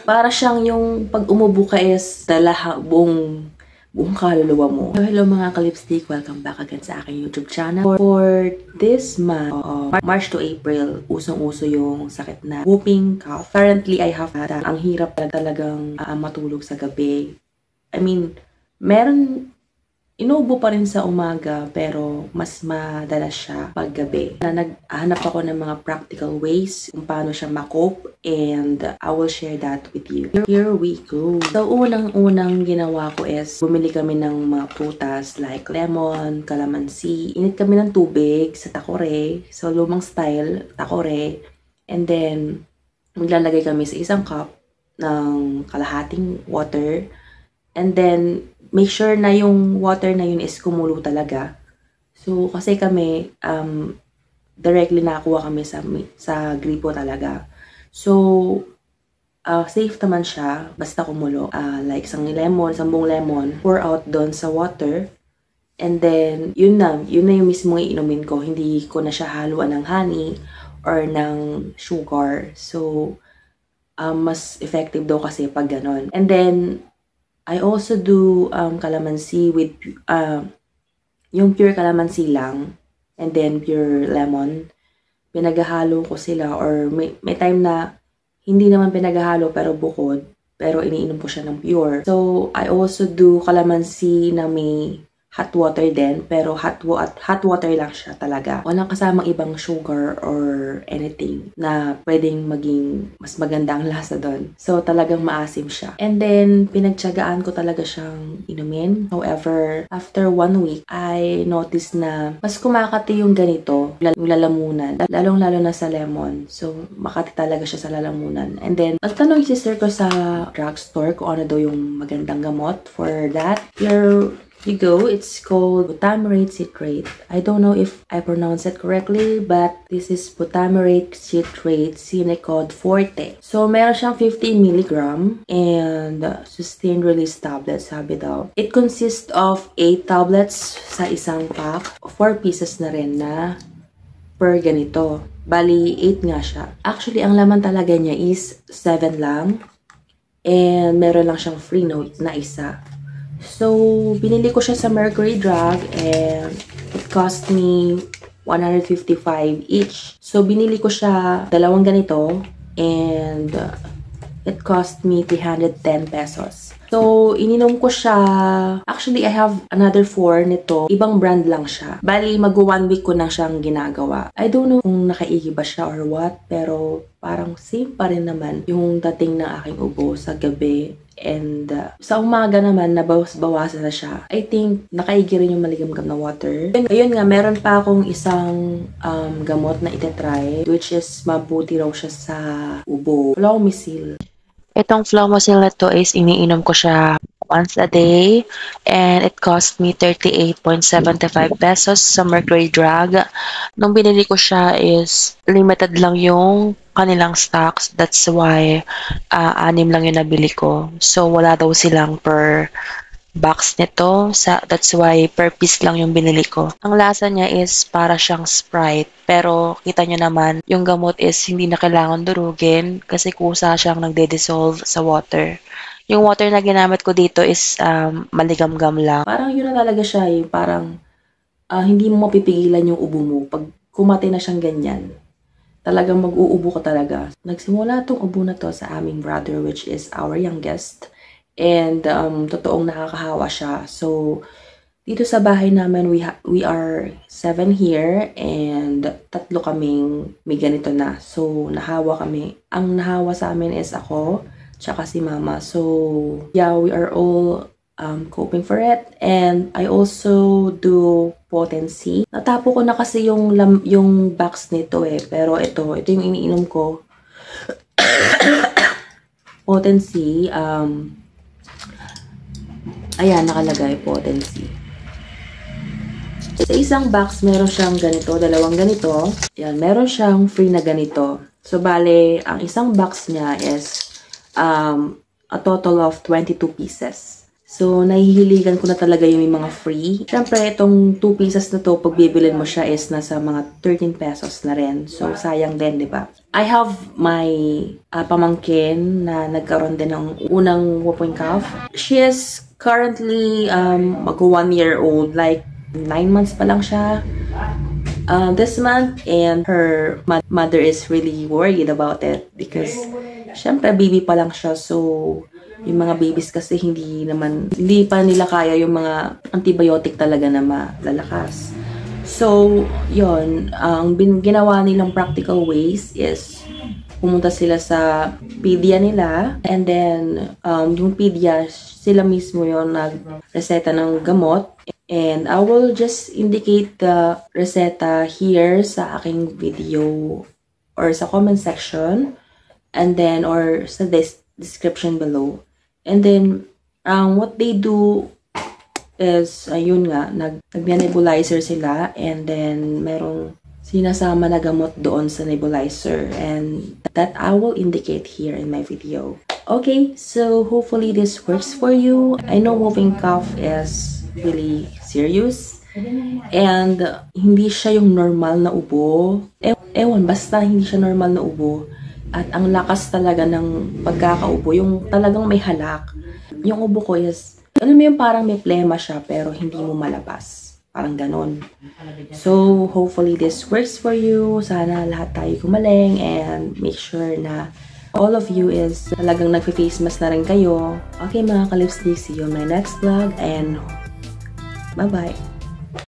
Para siyang yung pag umubo ka is buong kaluluwa mo. Hello mga ka-lipstick, welcome back again sa aking YouTube channel. For this month, March to April, usong-uso yung sakit na whooping cough. Currently, I have that. Ang hirap talagang matulog sa gabi. I mean, inuubo pa rin sa umaga pero mas madalas siya pag gabi. Naghahanap ako ng mga practical ways kung paano siya ma-cope and I will share that with you. Here we go. So, unang-unang ginawa ko is bumili kami ng mga prutas like lemon, calamansi. Init kami ng tubig sa takore. So, lumang style, takore. And then, maglalagay kami sa isang cup ng kalahating water. And then, make sure na yung water na yun is kumulo talaga. So, kasi kami, directly nakuha kami sa gripo talaga. So, safe naman siya, basta kumulo. Like, isang buong lemon, pour out doon sa water. And then, yun na yung mismo iinumin ko. Hindi ko na siya haluan ng honey or ng sugar. So, mas effective daw kasi pag ganon. And then, I also do calamansi with yung pure calamansi lang and then pure lemon. Pinaghahalo ko sila or may time na hindi naman pinaghahalo pero bukod, pero iniinom ko siya ng pure. So I also do calamansi na may hot water din, pero hot water lang siya talaga. Walang kasamang ibang sugar or anything na pwedeng maging mas maganda ang lasa doon. So, talagang maasim siya. And then, pinagtiyagaan ko talaga siyang inumin. However, after 1 week, I noticed na mas kumakati yung ganito, yung lalamunan. Lalong-lalo na sa lemon. So, makati talaga siya sa lalamunan. And then, nagtanong yung sister ko sa drugstore kung ano daw yung magandang gamot for that. Here you go. It's called butamirate citrate. I don't know if I pronounce it correctly, but this is butamirate citrate Cinecod Forte. So, meron siyang 50 mg and sustained release tablets, sabi daw. It consists of 8 tablets sa isang pack. 4 pieces na rin na per ganito. Bali, 8 nga siya. Actually, ang laman talaga niya is 7 lang. And meron lang siyang free note na isa. So, binili ko siya sa Mercury Drug and it cost me 155 each. So, binili ko siya 2 ganito and it cost me 310 pesos. So, ininom ko siya. Actually, I have another 4 nito. Ibang brand lang siya. Bali, mag-1 week ko na siyang ginagawa. I don't know kung nakaigi ba siya or what, pero parang same pa rin naman yung dating ng aking ubo sa gabi. And sa umaga naman, nabawasan na siya. I think, nakaigi rin yung maligamgam na water. Ayun nga, meron pa akong isang gamot na itetry, which is mabuti raw siya sa ubo. Flumasil. Itong Flumasil na to is iniinom ko siya once a day and it cost me 38.75 pesos sa Mercury Drug. Nung binili ko siya is limited lang yung kanilang stocks. That's why 6 lang yung nabili ko. So wala daw silang per box nito. That's why per piece lang yung binili ko. Ang lasa niya is para siyang Sprite. Pero kita nyo naman, yung gamot is hindi na kailangan durugin kasi kusa siyang nagde-dissolve sa water. Yung water na ginamit ko dito is maligamgam lang. Parang yun na talaga siya eh. Parang hindi mo mapipigilan yung ubo mo. Pag kumati na siyang ganyan, talagang mag-uubo ka talaga. Nagsimula tong ubo na to sa aming brother, which is our youngest. And totoong nakakahawa siya. So, dito sa bahay namin, we are 7 here and 3 kaming may ganito na. So, nahawa kami. Ang nahawa sa amin is ako, tsaka si mama. So, yeah, we are all coping for it. And I also do potency. Natapo ko na kasi yung box nito eh. Pero ito yung iniinom ko. Potency, ayan, nakalagay, potency. Sa isang box, meron siyang ganito, 2 ganito. Ayan, meron siyang free na ganito. So, bale, ang isang box niya is a total of 22 pieces. So, nahihiligan ko na talaga yung mga free. Siyempre, itong 2 pieces na to, pag bibilin mo siya is nasa mga 13 pesos na rin. So, sayang din, di ba? I have my pamangkin na nagkaroon din ng unang whooping cough. She is currently mag 1 year old. Like, 9 months pa lang siya this month. And her mother is really worried about it because, syempre, baby pa lang siya. So, yung mga babies kasi hindi pa nila kaya yung mga antibiotic talaga na malalakas. So, yon, ang ginawa nilang practical ways is pumunta sila sa pedia nila, and then yung pedia, sila mismo yon nag-reseta ng gamot, and I will just indicate the reseta here sa aking video or sa comment section, and then or sa description below. And then, what they do is, ayun nga, nag-nebulizer sila, and then merong sinasama na gamot doon sa nebulizer, and that I will indicate here in my video. Okay, so hopefully this works for you. I know whooping cough is really serious, and hindi siya yung normal na ubo. Ewan, basta hindi siya normal na ubo. At ang lakas talaga ng pagkakaubo, yung talagang may halak. Yung ubo ko is, alam mo yung parang may plema siya pero hindi mo malabas. Parang ganon. So, hopefully this works for you. Sana lahat tayo gumaling, and make sure na all of you is talagang nagpe-face mask na rin kayo. Okay mga ka-lipstick, see you on my next vlog, and bye-bye!